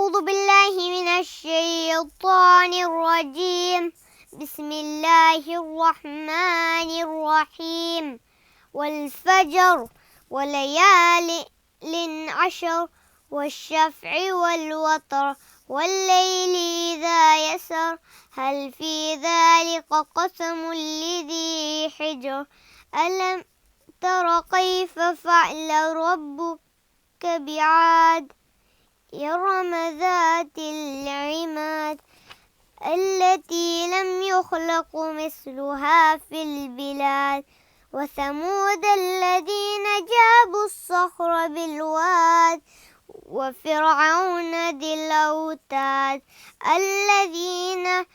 أعوذ بالله من الشيطان الرجيم بسم الله الرحمن الرحيم والفجر وليال عشر والشفع والوتر والليل إذا يسر هل في ذلك قسم لذي حجر ألم تر كيف فعل ربك بعاد إرم ذات العماد التي لم يخلق مثلها في البلاد وثمود الذين جابوا الصخر بالواد وفرعون ذي الأوتاد الذين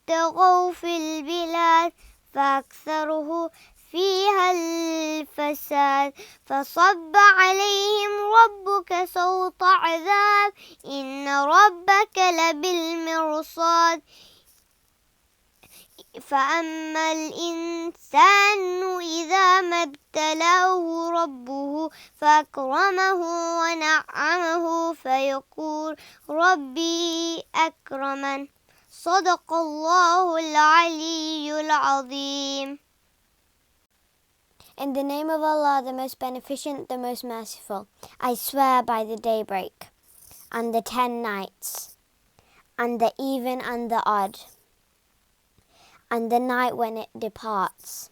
طغوا في البلاد فأكثره فيها الفساد فصب عليهم ربك سوط عذاب إن ربك لبالمرصاد فأما الإنسان إذا ما ابتلاه ربه فأكرمه ونعمه فيقول ربي أكرمن صدق الله العلي العظيم. In the name of Allah, the most beneficent, the most merciful, I swear by the daybreak, and the 10 nights, and the even and the odd, and the night when it departs.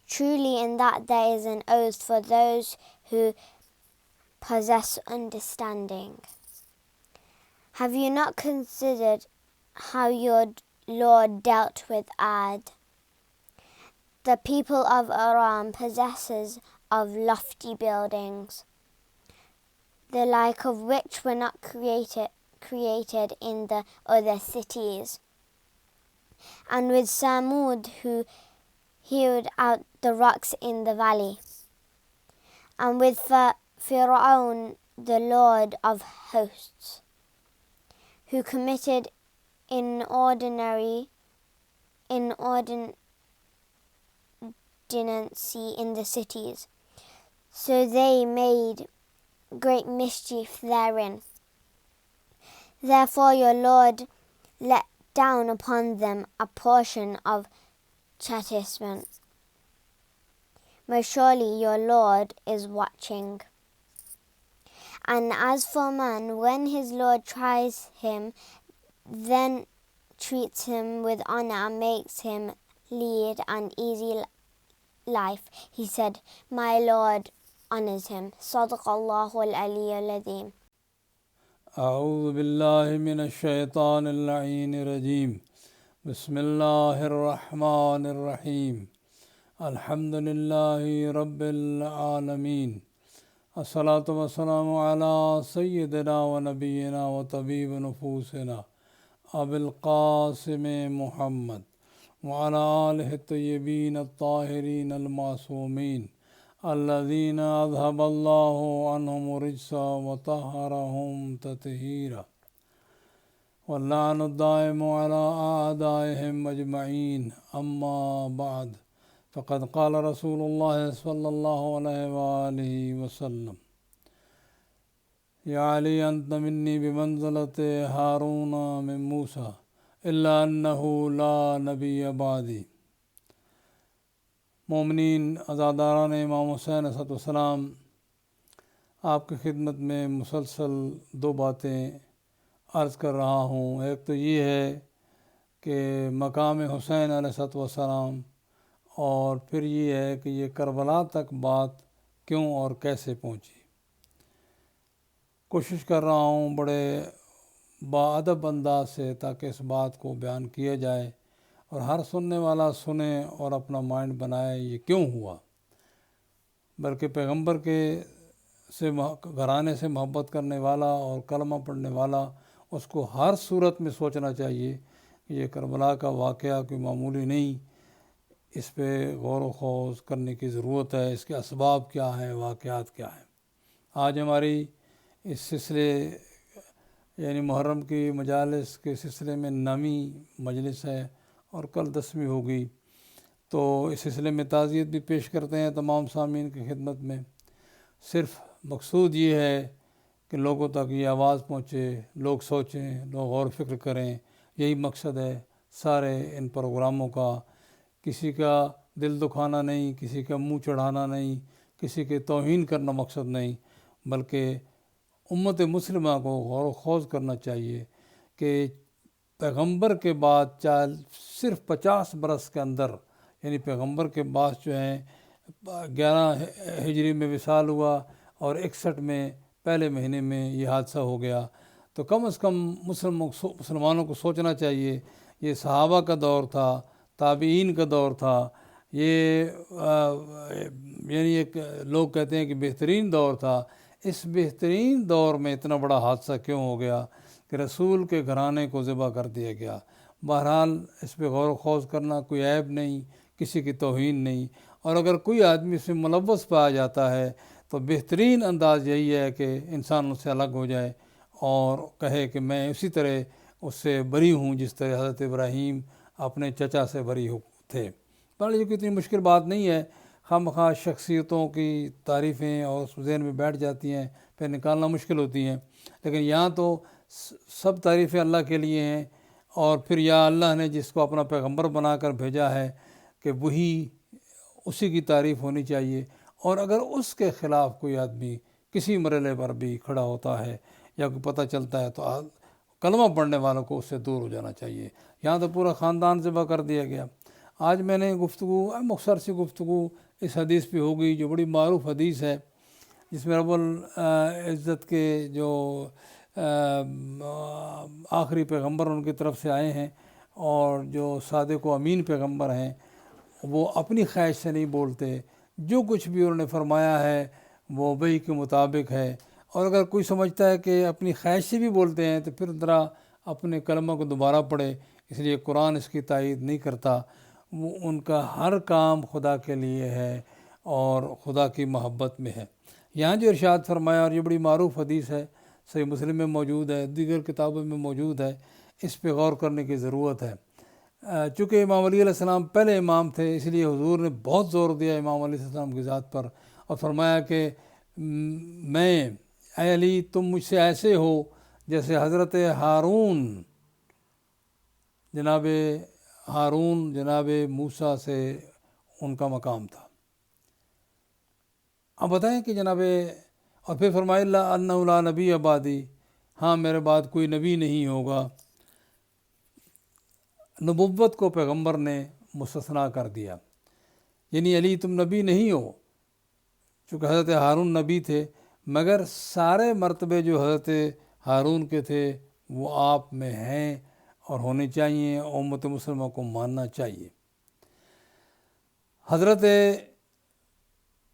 Truly in that there is an oath for those who possess understanding. Have you not considered how your Lord dealt with Ad, the people of Aram, possessors of lofty buildings, the like of which were not created in the other cities, and with Samud, who hewed out the rocks in the valley, and with Fir'aun, the lord of hosts, who committed inordinancy in the cities, so they made great mischief therein. Therefore your Lord let down upon them a portion of chastisement. Most surely your Lord is watching. And as for man, when his Lord tries him, then treats him with honor and makes him lead an easy life, he said, my Lord honors him. صدق الله العلي العظيم. أعوذ بالله من الشيطان اللعين الرجيم بسم الله الرحمن الرحيم الحمد لله رب العالمين الصلاة والسلام على سيدنا ونبينا وطبيب نفوسنا أبي القاسم محمد وعلى آله الطيبين الطاهرين المعصومين الذين أذهب الله عنهم الرجس وطهرهم تطهيرا واللعن الدائم على أعدائهم أجمعين أما بعد فقد قال رسول الله صلى الله عليه وآله وسلم يا علي أنت مني بمنزلة هارون من موسى إلا أنه لا نبي بعدي. مومنین عزاداران امام حسین علیہ السلام، آپ کی خدمت میں مسلسل 2 باتیں عرض کر رہا ہوں. ایک تو یہ ہے کہ مقام حسین علیہ السلام، اور پھر یہ ہے کہ یہ کربلا تک بات کیوں اور کیسے پہنچی. کوشش کر رہا ہوں بڑے باادب انداز سے تاکہ اس بات کو بیان کیا جائے اور ہر سننے والا سنے اور اپنا مائنڈ بنائے یہ کیوں ہوا. بلکہ پیغمبر کے گھرانے سے محبت کرنے والا اور کلمہ پڑھنے والا اس کو ہر صورت میں سوچنا چاہیے کہ یہ کربلا کا واقعہ کوئی معمولی نہیں، اس پہ غور و خوض کرنے کی ضرورت ہے. اس کے اسباب کیا ہیں، واقعات کیا ہیں. آج ہماری اس سلسلے یعنی محرم کی مجالس کے سلسلے میں 9ویں مجلس ہے اور کل 10ویں ہوگی. تو اس سلسلے میں تعزیت بھی پیش کرتے ہیں تمام سامعین کی خدمت میں. صرف مقصود یہ ہے کہ لوگوں تک یہ آواز پہنچے، لوگ سوچیں، لوگ غور و فکر کریں. یہی مقصد ہے سارے ان پروگراموں کا. کسی کا دل دکھانا نہیں، کسی کا منہ چڑھانا نہیں، کسی کے توہین کرنا مقصد نہیں، بلکہ امت مسلمہ کو غور و خوض کرنا چاہیے کہ پیغمبر کے بعد صرف 50 برس کے اندر، یعنی پیغمبر کے بعد جو ہیں 11 ہجری میں وصال ہوا اور 61 میں پہلے مہینے میں یہ حادثہ ہو گیا. تو کم از کم مسلمانوں کو سوچنا چاہیے یہ صحابہ کا دور تھا، تابعین کا دور تھا، یہ یعنی ایک لوگ کہتے ہیں کہ بہترین دور تھا. اس بہترین دور میں اتنا بڑا حادثہ کیوں ہو گیا کہ رسول کے گھرانے کو ذبح کر دیا گیا؟ بہرحال اس پہ غور و خوض کرنا کوئی عیب نہیں، کسی کی توہین نہیں. اور اگر کوئی آدمی اس میں ملوث پایا جاتا ہے تو بہترین انداز یہی ہے کہ انسان اس سے الگ ہو جائے اور کہے کہ میں اسی طرح اس سے بری ہوں جس طرح حضرت ابراہیم اپنے چچا سے بری تھے. پر یہ اتنی مشکل بات نہیں ہے. خواہ شخصیتوں کی تعریفیں اور ذہن میں بیٹھ جاتی ہیں، پھر نکالنا مشکل ہوتی ہیں. لیکن یہاں تو سب تعریفیں اللہ کے لیے ہیں، اور پھر یا اللہ نے جس کو اپنا پیغمبر بنا کر بھیجا ہے کہ وہی اسی کی تعریف ہونی چاہیے. اور اگر اس کے خلاف کوئی آدمی کسی مرحلے پر بھی کھڑا ہوتا ہے یا کوئی پتہ چلتا ہے تو کلمہ پڑھنے والوں کو اس سے دور ہو جانا چاہیے. یہاں تو پورا خاندان ذبح کر دیا گیا. آج میں نے مختصر سی گفتگو اس حدیث پہ ہو گئی جو بڑی معروف حدیث ہے، جس میں رب العزت کے جو آخری پیغمبر ان کی طرف سے آئے ہیں اور جو صادق و امین پیغمبر ہیں، وہ اپنی خواہش سے نہیں بولتے. جو کچھ بھی انہوں نے فرمایا ہے وہ وحی کے مطابق ہے. اور اگر کوئی سمجھتا ہے کہ اپنی خواہش سے بھی بولتے ہیں تو پھر ذرا اپنے کلمہ کو دوبارہ پڑھے، اس لیے قرآن اس کی تائید نہیں کرتا. وہ ان کا ہر کام خدا کے لیے ہے اور خدا کی محبت میں ہے. یہاں جو ارشاد فرمایا، اور یہ بڑی معروف حدیث ہے، صحیح مسلم میں موجود ہے، دیگر کتابوں میں موجود ہے، اس پہ غور کرنے کی ضرورت ہے. چونکہ امام علی علیہ السلام پہلے امام تھے، اس لیے حضور نے بہت زور دیا امام علیہ السلام کی ذات پر، اور فرمایا کہ اے علی تم مجھ سے ایسے ہو جیسے حضرت ہارون جناب موسیٰ سے ان کا مقام تھا. اب بتائیں کہ اور پھر فرمایا اللہ انہ لا نبی بعدی، ہاں میرے بعد کوئی نبی نہیں ہوگا. نبوت کو پیغمبر نے مستثنا کر دیا، یعنی علی تم نبی نہیں ہو، چونکہ حضرت ہارون نبی تھے، مگر سارے مرتبے جو حضرت ہارون کے تھے وہ آپ میں ہیں اور ہونے چاہیے، امت مسلمہ کو ماننا چاہیے. حضرت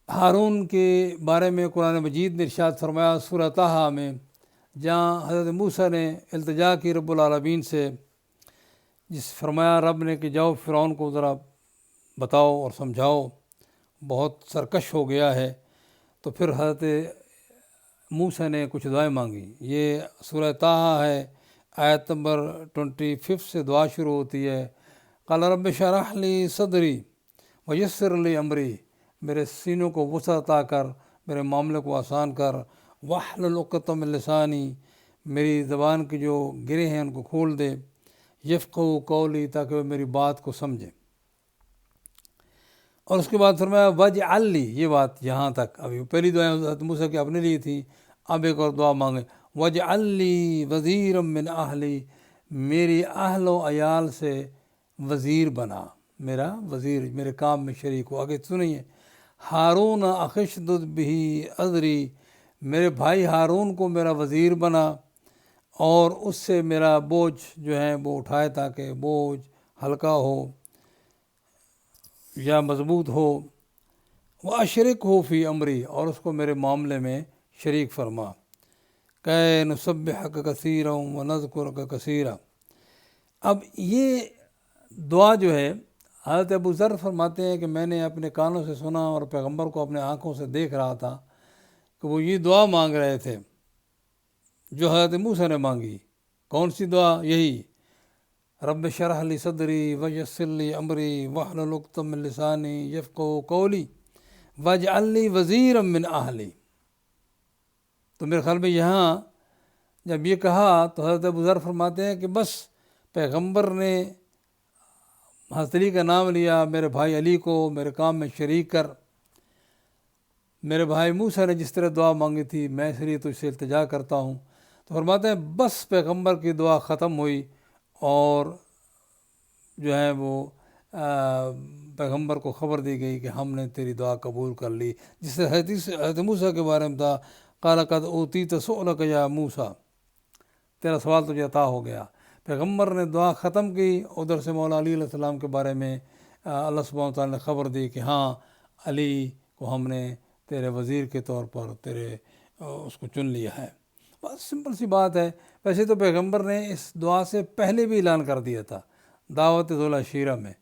ہارون کے بارے میں قرآن مجید نے ارشاد فرمایا سورہ طٰہٰ میں، جہاں حضرت موسیٰ نے التجا کی رب العالمین سے، جس فرمایا رب نے کہ جاؤ فرعون کو ذرا بتاؤ اور سمجھاؤ، بہت سرکش ہو گیا ہے. تو پھر حضرت موسیٰ نے کچھ دعائیں مانگی. یہ سورہ طٰہٰ ہے، آیت نمبر 25 سے دعا شروع ہوتی ہے. قال رب اشرح لی صدری ویسر لی امری، میرے سینوں کو وسعت عطا کر، میرے معاملے کو آسان کر. واحلل عقدۃ من لسانی، میری زبان کے جو گرے ہیں ان کو کھول دے. یفقہوا قولی، تاکہ وہ میری بات کو سمجھے. اور اس کے بعد فرمایا واجعل لی، یہ بات یہاں تک، ابھی پہلی دعائیں حضرت موسیٰ کی اپنے لیے تھی، اب ایک اور دعا مانگے واجعل لی وزیرا من اہلی، میری اہل و عیال سے وزیر بنا، میرا وزیر میرے کام میں شریک ہو. آگے سنیے، ہارون اخی اشدد بہ اذری، میرے بھائی ہارون کو میرا وزیر بنا اور اس سے میرا بوجھ جو ہے وہ اٹھائے، تاکہ بوجھ ہلکا ہو یا مضبوط ہو. واشرکہ فی امری، اور اس کو میرے معاملے میں شریک فرما. کہ نسبحک کثیرا ونذکرک کثیرا. اب یہ دعا جو ہے حضرت ابو ذر فرماتے ہیں کہ میں نے اپنے کانوں سے سنا اور پیغمبر کو اپنے آنکھوں سے دیکھ رہا تھا کہ وہ یہ دعا مانگ رہے تھے جو حضرت موسیٰ نے مانگی. کون سی دعا؟ یہی رب اشرح لی صدری ویسر لی امری واحلل عقدۃ من لسانی یفقہوا قولی واجعل لی وزیرا من اہلی. تو میرے خیال میں یہاں جب یہ کہا تو حضرت ابو ذر فرماتے ہیں کہ بس پیغمبر نے حضرت علی کا نام لیا، میرے بھائی علی کو میرے کام میں شریک کر، میرے بھائی موسیٰ نے جس طرح دعا مانگی تھی میں اس لیے تجھ سے التجا کرتا ہوں. تو فرماتے ہیں بس پیغمبر کی دعا ختم ہوئی اور جو ہے وہ پیغمبر کو خبر دی گئی کہ ہم نے تیری دعا قبول کر لی، جس سے حضرت موسیٰ کے بارے میں تھا قال قد اوتیت سؤلک یا موسیٰ، تیرا سوال تجھے عطا ہو گیا. پیغمبر نے دعا ختم کی، ادھر سے مولا علی علیہ السلام کے بارے میں اللہ سبحانہ وتعالیٰ نے خبر دی کہ ہاں علی کو ہم نے تیرے وزیر کے طور پر اس کو چن لیا ہے. بس سمپل سی بات ہے. ویسے تو پیغمبر نے اس دعا سے پہلے بھی اعلان کر دیا تھا دعوت ذو العشیرہ میں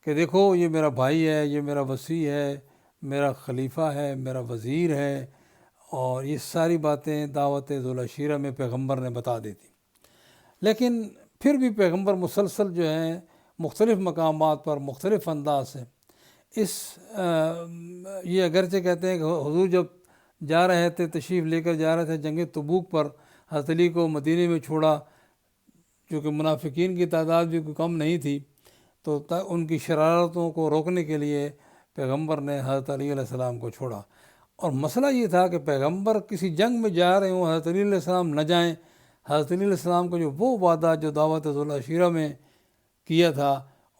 کہ دیکھو یہ میرا بھائی ہے، یہ میرا وصی ہے، میرا خلیفہ ہے، میرا وزیر ہے، اور یہ ساری باتیں دعوت ذو العشیرہ میں پیغمبر نے بتا دی تھی. لیکن پھر بھی پیغمبر مسلسل جو ہیں مختلف مقامات پر مختلف انداز سے یہ اگرچہ کہتے ہیں کہ حضور جب جا رہے تھے، تشریف لے کر جا رہے تھے جنگ تبوک پر، حضرت علی کو مدینے میں چھوڑا، چونکہ منافقین کی تعداد بھی کوئی کم نہیں تھی، تو ان کی شرارتوں کو روکنے کے لیے پیغمبر نے حضرت علی علیہ السلام کو چھوڑا. اور مسئلہ یہ تھا کہ پیغمبر کسی جنگ میں جا رہے ہوں، حضرت علی علیہ السلام نہ جائیں. حضرت علی علیہ السلام کو جو وہ وعدہ جو دعوت ذو العشیرہ میں کیا تھا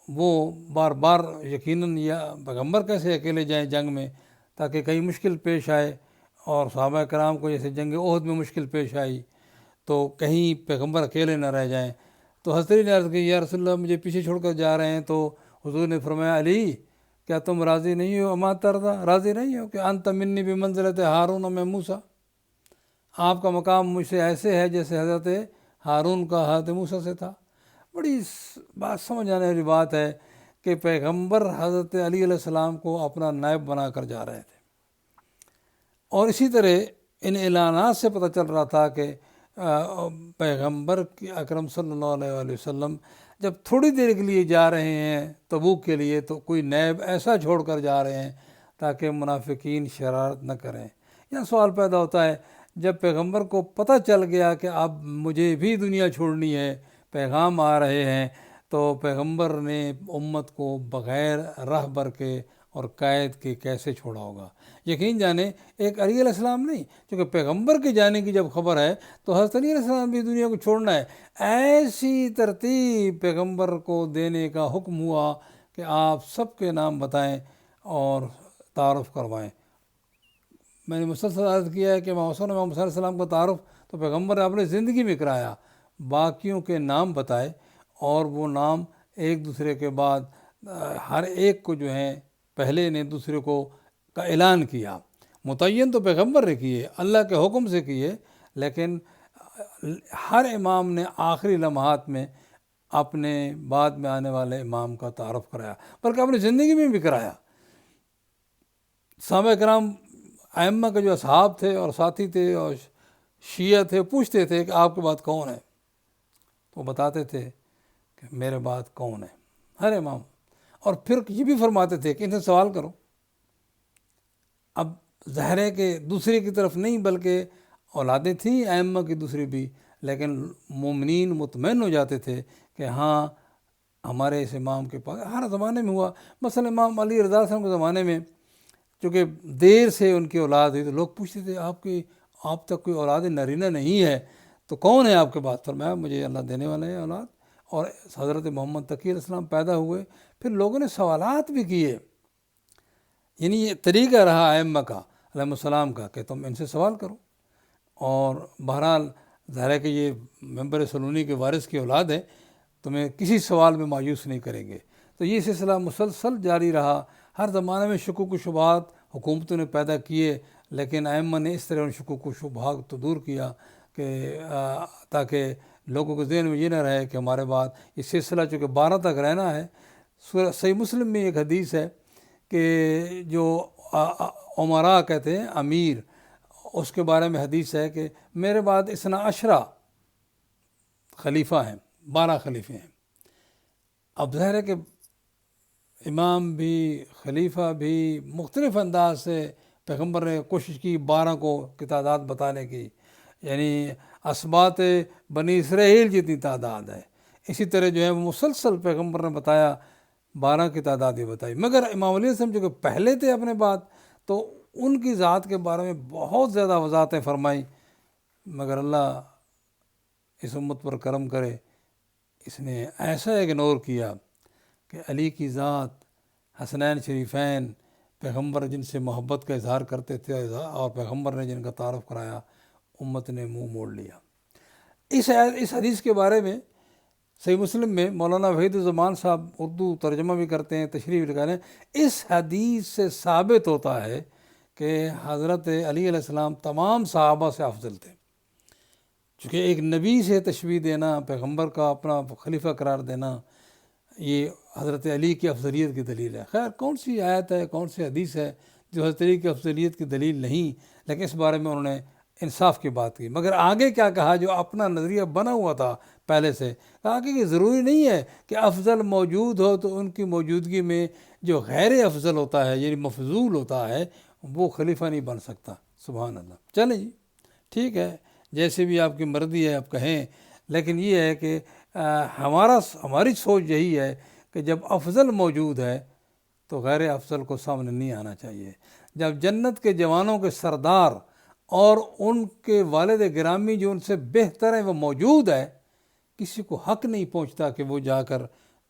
وہ بار بار یقیناً یا پیغمبر کیسے اکیلے جائیں جنگ میں، تاکہ کئی مشکل پیش آئے، اور صحابہ کرام کو جیسے جنگ احد میں مشکل پیش آئی تو کہیں پیغمبر اکیلے نہ رہ جائیں. تو حضرت علی نے عرض کی یا رسول اللہ مجھے پیچھے چھوڑ کر جا رہے ہیں. تو حضور نے فرمایا علی کیا تم راضی نہیں ہو، اما ترضیٰ، راضی نہیں ہو کہ انت منی بمنزلۃ ہارون من موسیٰ، آپ کا مقام مجھ سے ایسے ہے جیسے حضرت ہارون کا حضرت موسیٰ سے تھا. بڑی بات سمجھ آنے والی بات ہے کہ پیغمبر حضرت علی علیہ السلام کو اپنا نائب بنا کر جا رہے تھے. اور اسی طرح ان اعلانات سے پتہ چل رہا تھا کہ پیغمبر اکرم صلی اللہ علیہ وسلم جب تھوڑی دیر کے لیے جا رہے ہیں تبوک کے لیے تو کوئی نائب ایسا چھوڑ کر جا رہے ہیں تاکہ منافقین شرارت نہ کریں. یہاں سوال پیدا ہوتا ہے جب پیغمبر کو پتہ چل گیا کہ اب مجھے بھی دنیا چھوڑنی ہے، پیغام آ رہے ہیں، تو پیغمبر نے امت کو بغیر رہبر کے اور قائد کے کیسے چھوڑا ہوگا. یقین جانیں ایک علی علیہ السلام نہیں، کیونکہ پیغمبر کے جانے کی جب خبر ہے تو حضرت علی علیہ السلام بھی دنیا کو چھوڑنا ہے. ایسی ترتیب پیغمبر کو دینے کا حکم ہوا کہ آپ سب کے نام بتائیں اور تعارف کروائیں. میں نے مسلسل عرض کیا ہے کہ محمد صلی اللہ علیہ وسلم کا تعارف تو پیغمبر نے اپنی زندگی میں کرایا، باقیوں کے نام بتائے اور وہ نام ایک دوسرے کے بعد ہر ایک کو جو ہیں پہلے نے دوسرے کو کا اعلان کیا. متعین تو پیغمبر نے کیے، اللہ کے حکم سے کیے، لیکن ہر امام نے آخری لمحات میں اپنے بعد میں آنے والے امام کا تعارف کرایا، بلکہ اپنی زندگی میں بھی کرایا. صحابہ کرام ائمہ کے جو اصحاب تھے اور ساتھی تھے اور شیعہ تھے پوچھتے تھے کہ آپ کے بعد کون ہے، تو بتاتے تھے کہ میرے بعد کون ہے ہر امام. اور پھر یہ بھی فرماتے تھے کہ ان سے سوال کرو. اب ظاہر ہے کہ دوسرے کی طرف نہیں بلکہ اولادیں تھیں ائمہ کی دوسری بھی، لیکن مومنین مطمئن ہو جاتے تھے کہ ہاں ہمارے اس امام کے پاس. ہر زمانے میں ہوا، مثلا امام علی رضا صاحب کے زمانے میں چونکہ دیر سے ان کی اولاد ہوئی تو لوگ پوچھتے تھے آپ تک کوئی اولاد نرینہ نہیں ہے تو کون ہے آپ کے بعد؟ فرمایا مجھے اللہ دینے والے ہیں اولاد. اور حضرت محمد تقی علیہ السلام پیدا ہوئے، پھر لوگوں نے سوالات بھی کیے. یعنی یہ طریقہ رہا ائمہ کا علیہ السلام کا کہ تم ان سے سوال کرو. اور بہرحال ظاہر ہے کہ یہ ممبر سلونی کے وارث کی اولاد ہے، تمہیں کسی سوال میں مایوس نہیں کریں گے. تو یہ سلسلہ مسلسل جاری رہا. ہر زمانے میں شکوک و شبہات حکومتوں نے پیدا کیے، لیکن ائمہ نے اس طرح ان شکوک و شبہات تو دور کیا کہ تاکہ لوگوں کے ذہن میں یہ نہ رہے کہ ہمارے بعد یہ سلسلہ چونکہ 12 تک رہنا ہے. صحیح مسلم میں ایک حدیث ہے کہ جو عمراء کہتے ہیں امیر، اس کے بارے میں حدیث ہے کہ میرے بعد 12 خلیفہ ہیں، 12 خلیفے ہیں. اب ظاہر ہے کہ امام بھی خلیفہ بھی مختلف انداز سے پیغمبر نے کوشش کی 12 کو کی تعداد بتانے کی، یعنی اسباط بنی اسرائیل جتنی تعداد ہے، اسی طرح جو ہے وہ مسلسل پیغمبر نے بتایا، 12 کی تعداد بھی بتائی۔ مگر امام علیہ السلام جو کہ پہلے تھے اپنے بعد، تو ان کی ذات کے بارے میں بہت زیادہ وضاحتیں فرمائی، مگر اللہ اس امت پر کرم کرے، اس نے ایسا اگنور کیا کہ علی کی ذات، حسنین شریفین، پیغمبر جن سے محبت کا اظہار کرتے تھے اور پیغمبر نے جن کا تعارف کرایا، امت نے منہ موڑ لیا۔ اس حدیث کے بارے میں صحیح مسلم میں مولانا وحید الزمان صاحب اردو ترجمہ بھی کرتے ہیں، تشریح بھی لکھا ہے، اس حدیث سے ثابت ہوتا ہے کہ حضرت علی علیہ السلام تمام صحابہ سے افضل تھے، چونکہ ایک نبی سے تشبیہ دینا، پیغمبر کا اپنا خلیفہ قرار دینا، یہ حضرت علی کی افضلیت کی دلیل ہے۔ خیر کون سی آیت ہے، کون سی حدیث ہے جو حضرت علی کی افضلیت کی دلیل نہیں، لیکن اس بارے میں انہوں نے انصاف کی بات کی۔ مگر آگے کیا کہا، جو اپنا نظریہ بنا ہوا تھا پہلے سے، کہا کہ یہ ضروری نہیں ہے کہ افضل موجود ہو تو ان کی موجودگی میں جو غیر افضل ہوتا ہے، یعنی مفضول ہوتا ہے، وہ خلیفہ نہیں بن سکتا۔ سبحان اللہ۔ چلیں جی، ٹھیک ہے، جیسے بھی آپ کی مرضی ہے آپ کہیں، لیکن یہ ہے کہ ہماری سوچ یہی ہے کہ جب افضل موجود ہے تو غیر افضل کو سامنے نہیں آنا چاہیے۔ جب جنت کے جوانوں کے سردار اور ان کے والد گرامی جو ان سے بہتر ہیں وہ موجود ہے، کسی کو حق نہیں پہنچتا کہ وہ جا کر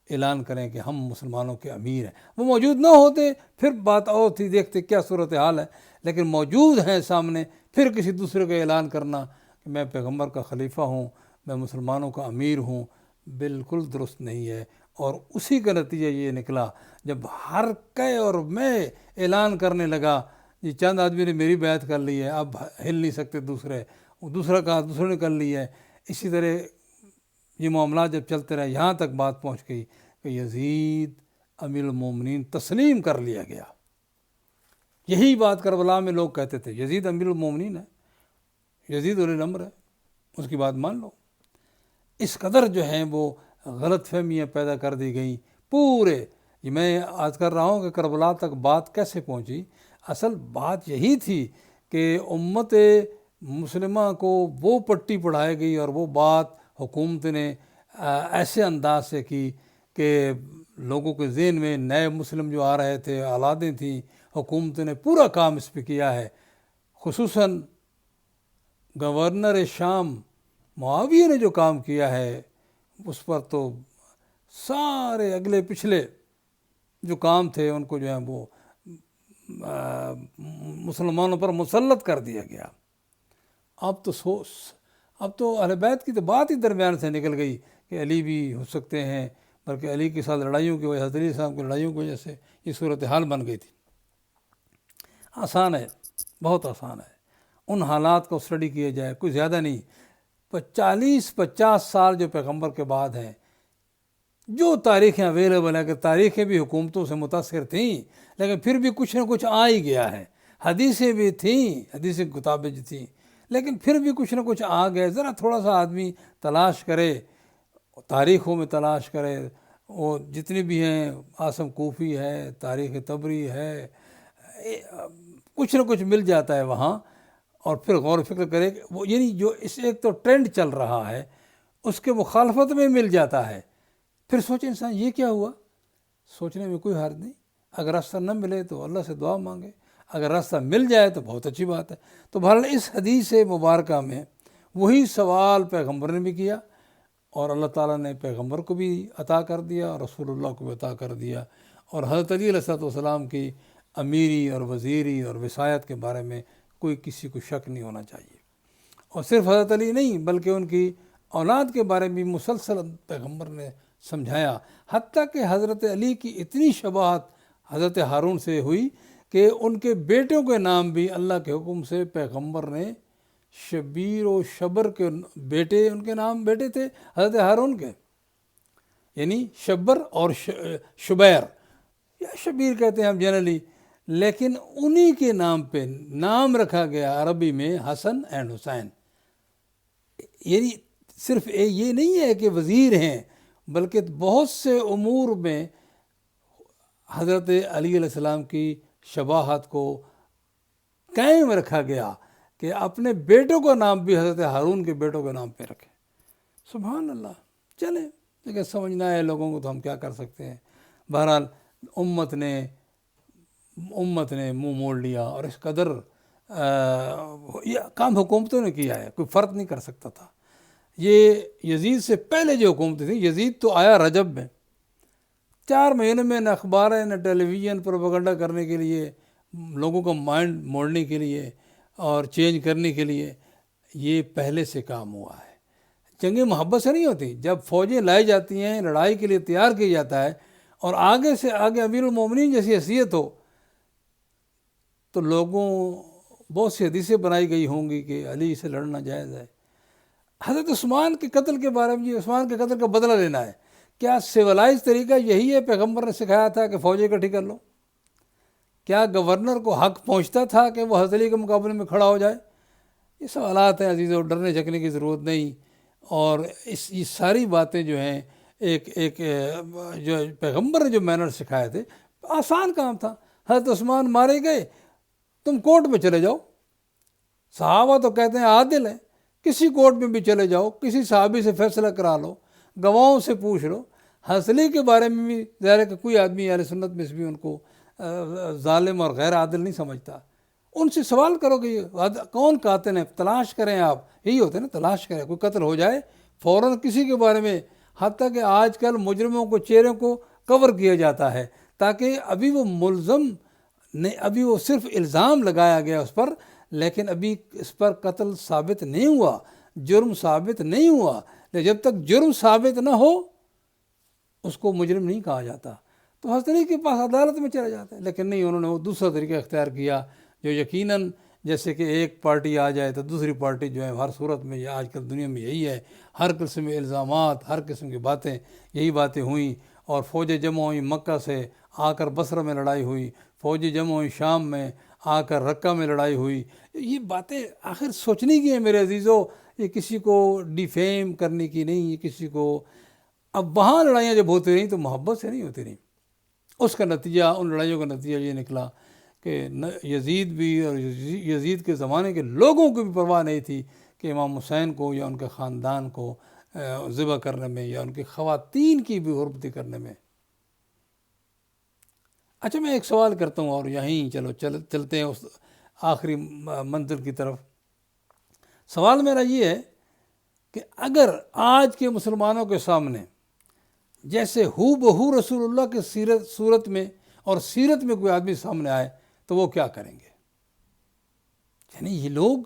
اعلان کریں کہ ہم مسلمانوں کے امیر ہیں۔ وہ موجود نہ ہوتے پھر بات اور تھی، دیکھتے کیا صورتحال ہے، لیکن موجود ہیں سامنے، پھر کسی دوسرے کا اعلان کرنا کہ میں پیغمبر کا خلیفہ ہوں، میں مسلمانوں کا امیر ہوں، بالکل درست نہیں ہے۔ اور اسی کا نتیجہ یہ نکلا، جب ہر کہ اور میں اعلان کرنے لگا، یہ چند آدمی نے میری بیعت کر لی ہے، اب ہل نہیں سکتے دوسرا کہا دوسرے نے کر لی ہے، اسی طرح یہ معاملات جب چلتے رہے، یہاں تک بات پہنچ گئی کہ یزید امیر المومنین تسلیم کر لیا گیا۔ یہی بات کربلا میں لوگ کہتے تھے، یزید امیر المومنین ہے، یزید اولی الامر ہے، اس کی بات مان لو۔ اس قدر جو ہیں وہ غلط فہمیاں پیدا کر دی گئیں پورے۔ میں آج کر رہا ہوں کہ کربلا تک بات کیسے پہنچی، اصل بات یہی تھی کہ امت مسلمہ کو وہ پٹی پڑھائی گئی اور وہ بات حکومت نے ایسے انداز سے کی کہ لوگوں کے ذہن میں نئے مسلم جو آ رہے تھے، اولادیں تھیں، حکومت نے پورا کام اس پہ کیا ہے۔ خصوصاً گورنر شام معاویہ نے جو کام کیا ہے اس پر تو سارے اگلے پچھلے جو کام تھے ان کو جو ہے وہ مسلمانوں پر مسلط کر دیا گیا۔ اب تو اہل بیت کی تو بات ہی درمیان سے نکل گئی کہ علی بھی ہو سکتے ہیں، بلکہ علی کے ساتھ لڑائیوں کی وجہ، حضرت علی صاحب کی لڑائیوں کی وجہ سے یہ صورتحال بن گئی تھی۔ آسان ہے، بہت آسان ہے، ان حالات کو اسٹڈی کیا جائے، کوئی زیادہ نہیں۔ 40-50 سال جو پیغمبر کے بعد ہیں، جو تاریخیں اویلیبل ہیں، کہ تاریخیں بھی حکومتوں سے متاثر تھیں، لیکن پھر بھی کچھ نہ کچھ آ ہی گیا ہے۔ حدیثیں بھی تھیں، حدیث کتابیں جو تھیں، لیکن پھر بھی کچھ نہ کچھ آ گئے۔ ذرا تھوڑا سا آدمی تلاش کرے، تاریخوں میں تلاش کرے، وہ جتنی بھی ہیں، عاصم کوفی ہے، تاریخ طبری ہے، کچھ نہ کچھ مل جاتا ہے وہاں، اور پھر غور و فکر کرے کہ وہ، یعنی جو اس ایک تو ٹرینڈ چل رہا ہے اس کے مخالفت میں مل جاتا ہے، پھر سوچے انسان یہ کیا ہوا۔ سوچنے میں کوئی حرج نہیں، اگر راستہ نہ ملے تو اللہ سے دعا مانگے، اگر راستہ مل جائے تو بہت اچھی بات ہے۔ تو بہرحال اس حدیث مبارکہ میں وہی سوال پیغمبر نے بھی کیا، اور اللہ تعالیٰ نے پیغمبر کو بھی عطا کر دیا اور رسول اللہ کو بھی عطا کر دیا، اور حضرت علی علیہ السلام کی امیری اور وزیری اور وصایت کے بارے میں کوئی کسی کو شک نہیں ہونا چاہیے۔ اور صرف حضرت علی نہیں بلکہ ان کی اولاد کے بارے میں مسلسل پیغمبر نے سمجھایا، حتیٰ کہ حضرت علی کی اتنی شباہت حضرت ہارون سے ہوئی کہ ان کے بیٹوں کے نام بھی اللہ کے حکم سے پیغمبر نے، شبیر و شبر کے بیٹے، ان کے نام بیٹے تھے حضرت ہارون کے، یعنی شبر اور شبیر، یا شبیر کہتے ہیں ہم جنرلی، لیکن انہی کے نام پہ نام رکھا گیا عربی میں حسن اینڈ حسین۔ یعنی صرف یہ نہیں ہے کہ وزیر ہیں، بلکہ بہت سے امور میں حضرت علی علیہ السلام کی شباہت کو قائم رکھا گیا کہ اپنے بیٹوں کا نام بھی حضرت ہارون کے بیٹوں کے نام پہ رکھے. سبحان اللہ. چلیں لیکن سمجھنا ہے لوگوں کو تو ہم کیا کر سکتے ہیں. بہرحال امت نے منہ موڑ لیا اور اس قدر یہ کام حکومتوں نے کیا ہے, کوئی فرق نہیں کر سکتا تھا. یہ یزید سے پہلے جو حکومتیں تھیں, یزید تو آیا رجب میں, 4 مہینے میں نہ اخبار ہے نہ ٹیلی ویژن پروپیگنڈا کرنے کے لیے, لوگوں کا مائنڈ موڑنے کے لیے اور چینج کرنے کے لیے. یہ پہلے سے کام ہوا ہے. جنگیں محبت سے نہیں ہوتی. جب فوجیں لائی جاتی ہیں, لڑائی کے لیے تیار کیا جاتا ہے اور آگے سے آگے امیر المومنین جیسی حیثیت ہو, تو لوگوں بہت سی حدیثیں بنائی گئی ہوں گی کہ علی سے لڑنا جائز ہے. حضرت عثمان کے قتل کے بارے میں, عثمان کے قتل کا بدلہ لینا ہے, کیا سیولائز طریقہ یہی ہے؟ پیغمبر نے سکھایا تھا کہ فوجیں اکٹھی کر لو. کیا گورنر کو حق پہنچتا تھا کہ وہ حضرت علی کے مقابلے میں کھڑا ہو جائے؟ یہ سوالات ہیں عزیزو, ڈرنے جھکنے کی ضرورت نہیں. اور یہ ساری باتیں جو ہیں ایک جو پیغمبر نے جو مینر سکھائے تھے, آسان کام تھا. حضرت عثمان مارے گئے, تم کورٹ میں چلے جاؤ. صحابہ تو کہتے ہیں عادل ہیں, کسی کورٹ میں بھی چلے جاؤ, کسی صحابی سے فیصلہ کرا لو, گواہوں سے پوچھ لو. حضرت علی کے بارے میں بھی ظاہر ہے کہ کوئی آدمی اہل سنت میں بھی ان کو ظالم اور غیر عادل نہیں سمجھتا. ان سے سوال کرو کہ کون قاتل ہیں, تلاش کریں. آپ یہی ہوتے ہیں نا, تلاش کریں. کوئی قتل ہو جائے فوراً کسی کے بارے میں, حتیٰ کہ آج کل مجرموں کو چہروں کو کور کیا جاتا ہے تاکہ ابھی وہ ملزم نہیں, ابھی وہ صرف الزام لگایا گیا اس پر, لیکن ابھی اس پر قتل ثابت نہیں ہوا, جرم ثابت نہیں ہوا. جب تک جرم ثابت نہ ہو اس کو مجرم نہیں کہا جاتا. تو حضرت علی کے پاس عدالت میں چلا جاتا ہے. لیکن نہیں, انہوں نے وہ دوسرا طریقہ اختیار کیا جو یقیناً جیسے کہ ایک پارٹی آ جائے تو دوسری پارٹی جو ہے ہر صورت میں, یہ آج کل دنیا میں یہی ہے, ہر قسم کے الزامات, ہر قسم کی باتیں, یہی باتیں ہوئیں. اور فوجیں جمع ہوئیں مکہ سے, آ کر بصرہ میں لڑائی ہوئی. فوجیں جمع ہوئیں شام میں, آ کر رقہ میں لڑائی ہوئی. یہ باتیں آخر سوچنے کی ہیں میرے عزیزو, یہ کسی کو ڈیفیم کرنے کی نہیں, یہ کسی کو. اب وہاں لڑائیاں جب ہوتی رہیں تو محبت سے نہیں ہوتی رہیں. اس کا نتیجہ, ان لڑائیوں کا نتیجہ یہ نکلا کہ یزید بھی اور یزید کے زمانے کے لوگوں کو بھی پرواہ نہیں تھی کہ امام حسین کو یا ان کے خاندان کو ذبح کرنے میں یا ان کی خواتین کی بھی حرمتی کرنے میں. اچھا, میں ایک سوال کرتا ہوں اور یہیں چلتے ہیں اس آخری منزل کی طرف. سوال میرا یہ ہے کہ اگر آج کے مسلمانوں کے سامنے جیسے ہو بہو رسول اللہ کے صورت میں اور سیرت میں کوئی آدمی سامنے آئے تو وہ کیا کریں گے؟ یعنی یہ لوگ,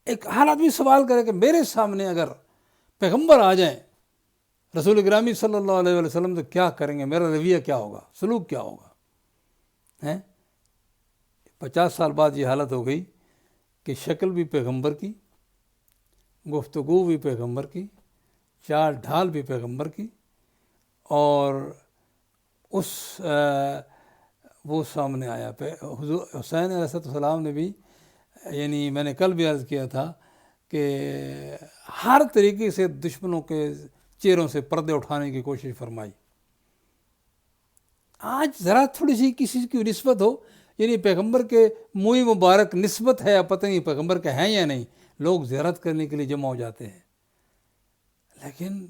ایک ہر آدمی سوال کرے کہ میرے سامنے اگر پیغمبر آ جائیں رسول گرامی صلی اللہ علیہ وسلم تو کیا کریں گے, میرا رویہ کیا ہوگا, سلوک کیا ہوگا؟ 50 سال بعد یہ حالت ہو گئی کہ شکل بھی پیغمبر کی, گفتگو بھی پیغمبر کی, چال ڈھال بھی پیغمبر کی, اور وہ سامنے آیا. حضور حسین علیہ السلام نے بھی, یعنی میں نے کل بھی عرض کیا تھا کہ ہر طریقے سے دشمنوں کے چہروں سے پردے اٹھانے کی کوشش فرمائی. آج ذرا تھوڑی سی کسی کی نسبت ہو, یعنی پیغمبر کے منہ مبارک نسبت ہے, پتہ نہیں پیغمبر کے ہیں یا نہیں, لوگ زیارت کرنے کے لیے جمع ہو جاتے ہیں. لیکن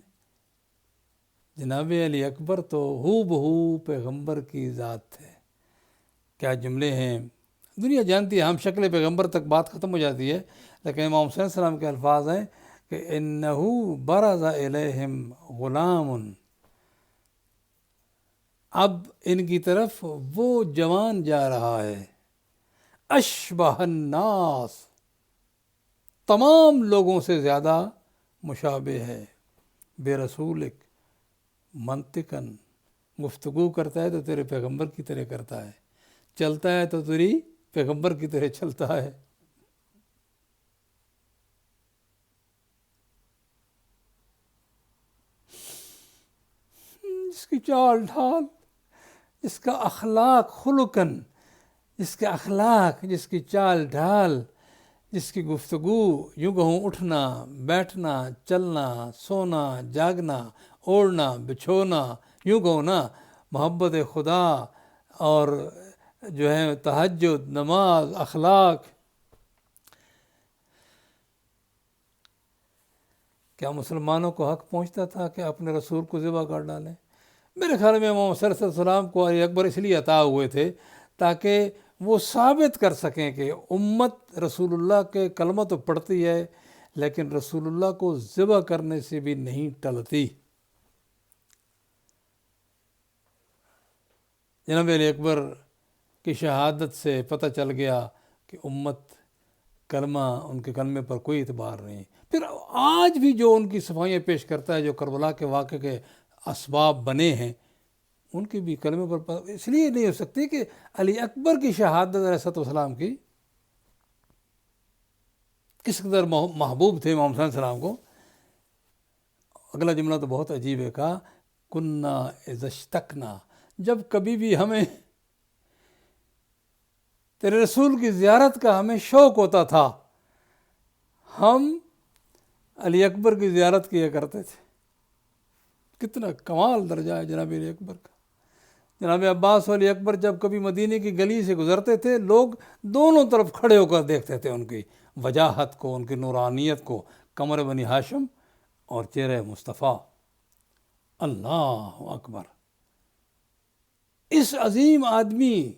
جناب علی اکبر تو ہو بہو پیغمبر کی ذات تھے. کیا جملے ہیں, دنیا جانتی ہے, ہم شکل پیغمبر تک بات ختم ہو جاتی ہے, لیکن امام حسین السلام کے الفاظ ہیں کہ انہو برز الیہم غلام, اب ان کی طرف وہ جوان جا رہا ہے, اشبہ الناس, تمام لوگوں سے زیادہ مشابہ ہے, بے رسولک منطقاً, گفتگو کرتا ہے تو تیرے پیغمبر کی طرح کرتا ہے, چلتا ہے تو تیری پیغمبر کی طرح چلتا ہے. جس کی چال ڈھال, جس کا اخلاق خلقاً, جس کے اخلاق, جس کی چال ڈھال, جس کی گفتگو, یوں کہوں اٹھنا بیٹھنا, چلنا سونا جاگنا, اوڑھنا بچھونا, یوں کہوں نا محبت خدا اور جو ہے تہجد، نماز، اخلاق. کیا مسلمانوں کو حق پہنچتا تھا کہ اپنے رسول کو ذبح کر ڈالیں؟ میرے خیال میں محمد صلی اللہ علیہ وسلم کو علی اکبر اس لیے عطا ہوئے تھے تاکہ وہ ثابت کر سکیں کہ امت رسول اللہ کے کلمہ تو پڑھتی ہے لیکن رسول اللہ کو ذبح کرنے سے بھی نہیں ٹلتی. جناب علی اکبر کی شہادت سے پتہ چل گیا کہ امت کلمہ، ان کے کلمے پر کوئی اعتبار نہیں. پھر آج بھی جو ان کی صفائیاں پیش کرتا ہے، جو کربلا کے واقعے کے اسباب بنے ہیں، ان کے بھی کلمے پر اس لیے نہیں ہو سکتی کہ علی اکبر کی شہادت علیہ السلام کی کس قدر محبوب تھے محمد صلی اللہ علیہ وسلم کو. اگلا جملہ تو بہت عجیب ہے، کہا کننا اذا اشتقنا، جب کبھی بھی ہمیں تیرے رسول کی زیارت کا ہمیں شوق ہوتا تھا، ہم علی اکبر کی زیارت کیا کرتے تھے. کتنا کمال درجہ ہے جناب علی اکبر کا. جناب عباس و علی اکبر جب کبھی مدینے کی گلی سے گزرتے تھے، لوگ دونوں طرف کھڑے ہو کر دیکھتے تھے ان کی وجاہت کو، ان کی نورانیت کو، کمر بنی ہاشم اور چہرہ مصطفیٰ. اللہ اکبر. اس عظیم آدمی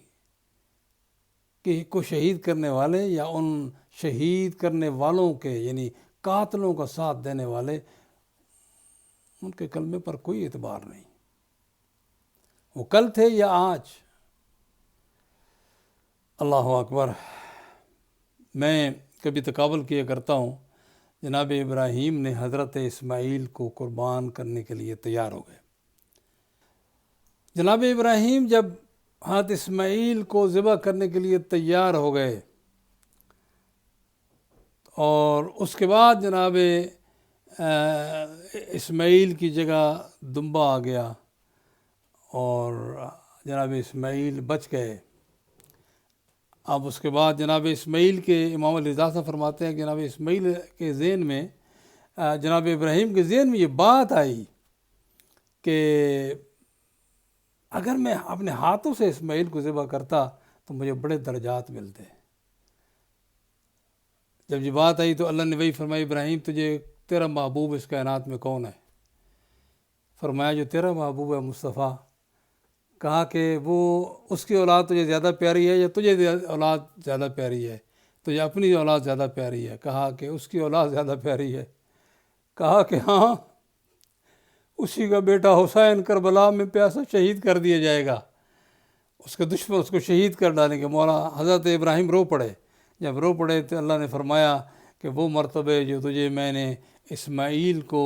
کو شہید کرنے والے یا ان شہید کرنے والوں کے یعنی قاتلوں کا ساتھ دینے والے، ان کے کلمے پر کوئی اعتبار نہیں. وہ کل تھے یا آج. اللہ اکبر. میں کبھی تقابل کیا کرتا ہوں، جناب ابراہیم نے حضرت اسماعیل کو قربان کرنے کے لیے تیار ہو گئے. جناب ابراہیم جب حضرت اسماعیل کو ذبح کرنے کے لیے تیار ہو گئے اور اس کے بعد جناب اسماعیل کی جگہ دمبا آ گیا اور جناب اسماعیل بچ گئے. اب اس کے بعد جناب اسماعیل کے امام علی رضا فرماتے ہیں کہ جناب اسماعیل کے ذہن میں، جناب ابراہیم کے ذہن میں یہ بات آئی کہ اگر میں اپنے ہاتھوں سے اسماعیل کو ذبح کرتا تو مجھے بڑے درجات ملتے. جب یہ بات آئی تو اللہ نے وہی فرمایا، ابراہیم تیرا محبوب اس کائنات میں کون ہے؟ فرمایا جو تیرا محبوب ہے مصطفیٰ. کہا کہ وہ اس کی اولاد تجھے زیادہ پیاری ہے یا تجھے اولاد زیادہ پیاری ہے؟ تجھے اپنی اولاد زیادہ پیاری ہے. کہا کہ اس کی اولاد زیادہ پیاری ہے. کہا کہ ہاں، اسی کا بیٹا حسین کربلا میں پیاسا شہید کر دیا جائے گا، اس کے دشمن اس کو شہید کر ڈالیں گے. مولا حضرت ابراہیم رو پڑے. جب رو پڑے تو اللہ نے فرمایا کہ وہ مرتبے جو تجھے میں نے اسماعیل کو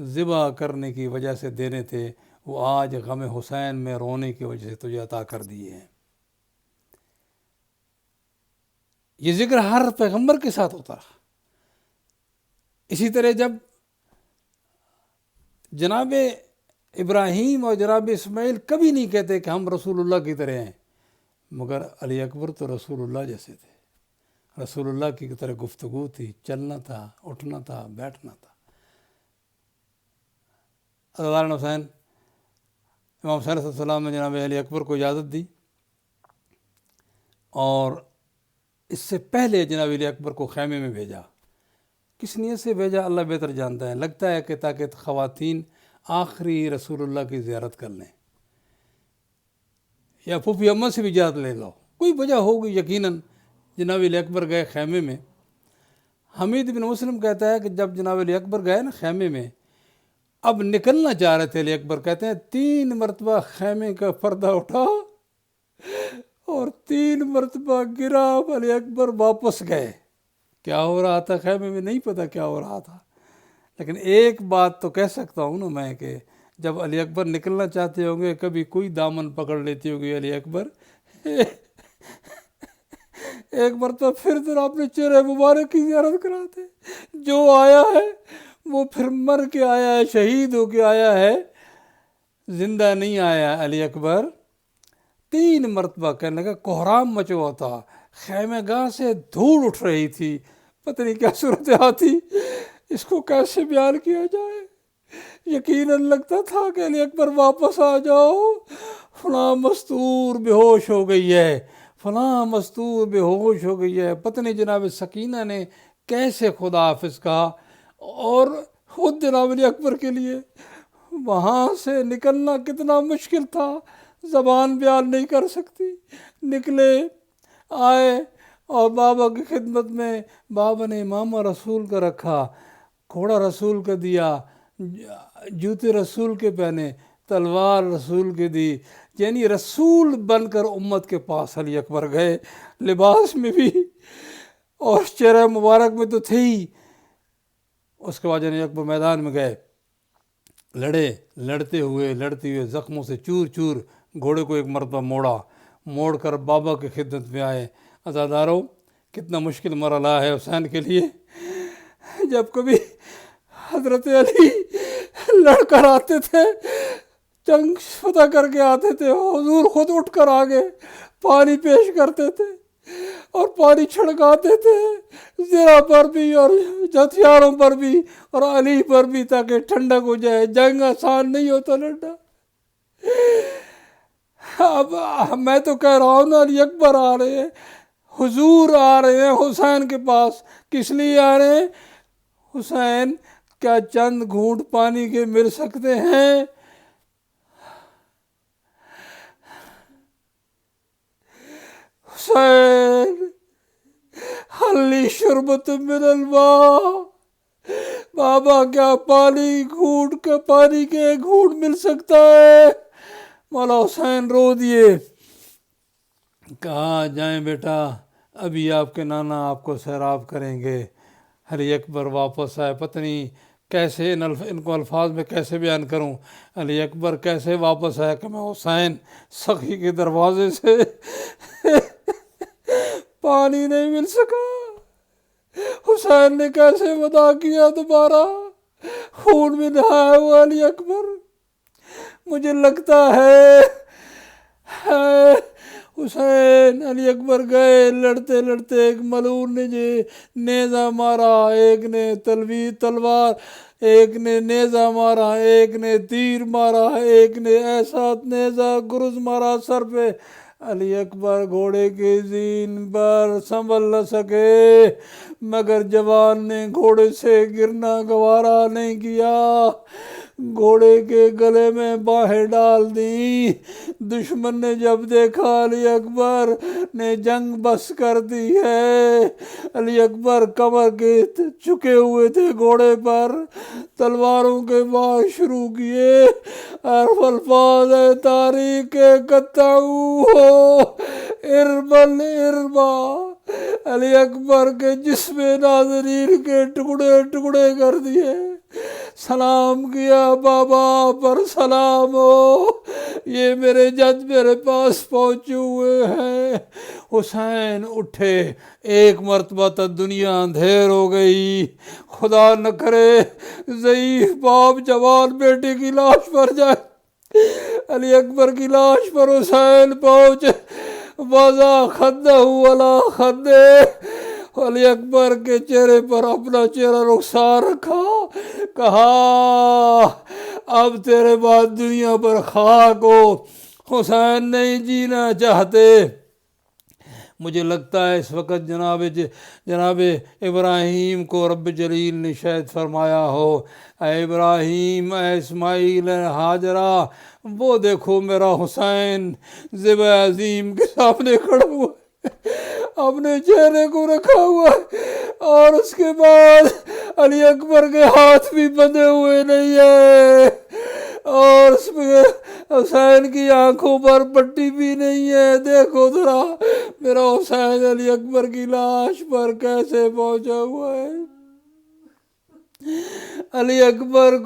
ذبح کرنے کی وجہ سے دینے تھے، وہ آج غم حسین میں رونے کی وجہ سے تجھے عطا کر دیے ہیں. یہ ذکر ہر پیغمبر کے ساتھ ہوتا ہے. اسی طرح جب جناب ابراہیم اور جناب اسماعیل کبھی نہیں کہتے کہ ہم رسول اللہ کی طرح ہیں، مگر علی اکبر تو رسول اللہ جیسے تھے. رسول اللہ کی طرح گفتگو تھی، چلنا تھا، اٹھنا تھا، بیٹھنا تھا. حضرت حسین امام صلی اللہ علیہ وسلم نے جناب علی اکبر کو اجازت دی اور اس سے پہلے جناب علی اکبر کو خیمے میں بھیجا. کس نیت سے بھیجا اللہ بہتر جانتا ہے. لگتا ہے کہ تاکہ خواتین آخری رسول اللہ کی زیارت کر لیں یا پھوپھی اماں سے بھی اجازت لے لو، کوئی وجہ ہوگی یقیناً. جناب علی اکبر گئے خیمے میں. حمید بن مسلم کہتا ہے کہ جب جناب علی اکبر گئے نا خیمے میں، اب نکلنا چاہ رہے تھے علی اکبر، کہتے ہیں 3 مرتبہ خیمے کا پردہ اٹھا اور 3 مرتبہ گرا. علی اکبر واپس گئے. کیا ہو رہا تھا خیمے میں نہیں پتہ کیا ہو رہا تھا، لیکن ایک بات تو کہہ سکتا ہوں نا میں کہ جب علی اکبر نکلنا چاہتے ہوں گے، کبھی کوئی دامن پکڑ لیتی ہوگی علی اکبر. ایک مرتبہ پھر ذرا اپنے چہرے مبارک کی زیارت کراتے. جو آیا ہے وہ پھر مر کے آیا ہے، شہید ہو کے آیا ہے، زندہ نہیں آیا. علی اکبر 3 مرتبہ کہنے لگا، کوہرام مچا ہوا تھا، خیمہ گاہ سے دھوڑ اٹھ رہی تھی، پتہ نہیں کیا صورتحال تھی، اس کو کیسے بیان کیا جائے. یقیناً لگتا تھا کہ علی اکبر واپس آ جاؤ، فلاں مستور بے ہوش ہو گئی ہے، فلاں مستور بے ہوش ہو گئی ہے. پتہ نہیں جناب سکینہ نے کیسے خدا حافظ کہا. اور خود جناب علی اکبر کے لیے وہاں سے نکلنا کتنا مشکل تھا، زبان بیان نہیں کر سکتی. نکلے، آئے اور بابا کی خدمت میں. بابا نے امامہ رسول کا رکھا، گھوڑا رسول کا دیا، جوتے رسول کے پہنے، تلوار رسول کے دی. یعنی رسول بن کر امت کے پاس علی اکبر گئے، لباس میں بھی اور چہرہ مبارک میں تو تھے ہی. اس کے بعد علی اکبر میدان میں گئے، لڑتے ہوئے زخموں سے چور چور. گھوڑے کو ایک مرتبہ موڑ کر بابا کی خدمت میں آئے. عزاداروں، کتنا مشکل مرحلہ ہے حسین کے لیے. جب کبھی حضرت علی لڑ کر آتے تھے، جنگ فتح کر کے آتے تھے، حضور خود اٹھ کر آگے پانی پیش کرتے تھے اور پانی چھڑکاتے تھے زرہ پر بھی اور ہتھیاروں پر بھی اور علی پر بھی، تاکہ ٹھنڈک ہو جائے. جنگ آسان نہیں ہوتا لڑنا. اب میں تو کہہ رہا ہوں نا، علی اکبر آ رہے ہیں، حضور آ رہے ہیں حسین کے پاس. کس لیے آ رہے ہیں؟ حسین کیا چند گھونٹ پانی کے مل سکتے ہیں؟ حسین حلی شربت من الماء. بابا کیا پانی کے گھونٹ مل سکتا ہے؟ مولا حسین رو دیے. کہا جائیں بیٹا، ابھی آپ کے نانا آپ کو سیراب کریں گے. علی اکبر واپس آئے. پتہ نہیں کیسے ان کو الفاظ میں کیسے بیان کروں. علی اکبر کیسے واپس آیا کہ میں حسین سخی کے دروازے سے پانی نہیں مل سکا. حسین نے کیسے ودا کیا دوبارہ، خون میں نہایا ہوا علی اکبر. مجھے لگتا ہے حسین علی اکبر گئے لڑتے ایک ملعون نے نیزہ مارا، ایک نے تلوار، ایک نے نیزہ مارا، ایک نے تیر مارا، ایک نے ایسا نیزہ گرز مارا سر پہ. علی اکبر گھوڑے کے زین پر سنبھل نہ سکے، مگر جوان نے گھوڑے سے گرنا گوارا نہیں کیا. گھوڑے کے گلے میں باہیں ڈال دیں. دشمن نے جب دیکھا علی اکبر نے جنگ بس کر دی ہے، علی اکبر کمر کے چکے ہوئے تھے گھوڑے پر، تلواروں کے بار شروع کیے. عرف الفاظ ہے تاریخ کے کتاؤ ہو اربل اربا. علی اکبر کے جسم ناظرین کے ٹکڑے کر دیے. سلام کیا، بابا پر سلام ہو، یہ میرے جد میرے پاس پہنچے ہوئے ہیں. حسین اٹھے. ایک مرتبہ تک دنیا اندھیر ہو گئی. خدا نہ کرے ضعیف باپ جوان بیٹے کی لاش پر جائے. علی اکبر کی لاش پر حسین پہنچے. وضع خدہ علی خدہ. علی اکبر کے چہرے پر اپنا چہرہ رخسار رکھا. کہا اب تیرے بعد دنیا پر خاک ہو. حسین نہیں جینا چاہتے. مجھے لگتا ہے اس وقت جناب ابراہیم کو رب جلیل نے شاید فرمایا ہو، اے ابراہیم، اے اسماعیل، اے ہاجرہ، وہ دیکھو میرا حسین ذبح عظیم کے سامنے کھڑا ہوا ہے، اپنے چہرے کو رکھا ہوا ہے، اور اس کے بعد علی اکبر کے ہاتھ بھی بندھے ہوئے نہیں ہے، اور اس میں حسین کی آنکھوں پر پٹی بھی نہیں ہے. دیکھو ذرا میرا حسین علی اکبر کی لاش پر کیسے پہنچا ہوا ہے. علی اکبر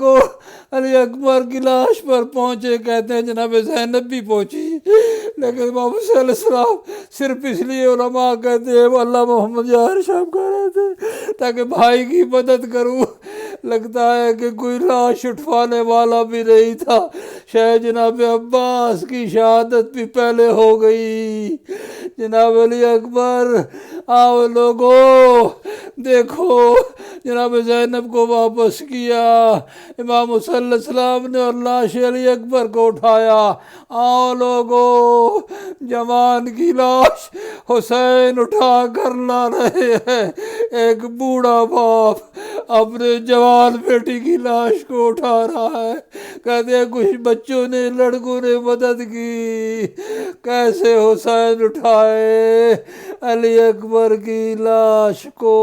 کی لاش پر پہنچے. کہتے ہیں جناب زینب بھی پہنچی، لیکن امام حسین علیہ السلام صرف اس لیے علماء کہتے ہیں وہ اللہ محمد یار شام کر رہے تھے تاکہ بھائی کی مدد کروں، لگتا ہے کہ کوئی لاش اٹھوانے والا بھی نہیں تھا، شاید جناب عباس کی شہادت بھی پہلے ہو گئی۔ جناب علی اکبر، آؤ لوگو دیکھو، جناب زینب کو واپس کیا، امام صلی اللہ علیہ وسلم نے اور لاش علی اکبر کو اٹھایا۔ آؤ لوگو، جوان کی لاش حسین اٹھا کر لا رہے ہیں، ایک بوڑھا باپ اپنے جوان بیٹی کی لاش کو اٹھا رہا ہے۔ کہتے ہیں کچھ بچوں نے، لڑکوں نے مدد کی، کیسے حسین اٹھائے علی اکبر کی لاش کو۔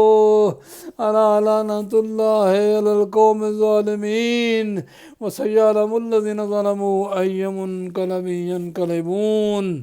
الا لعنۃ اللہ علی القوم الظالمین وسیعلم الذین ظلموا ای منقلب ینقلبون۔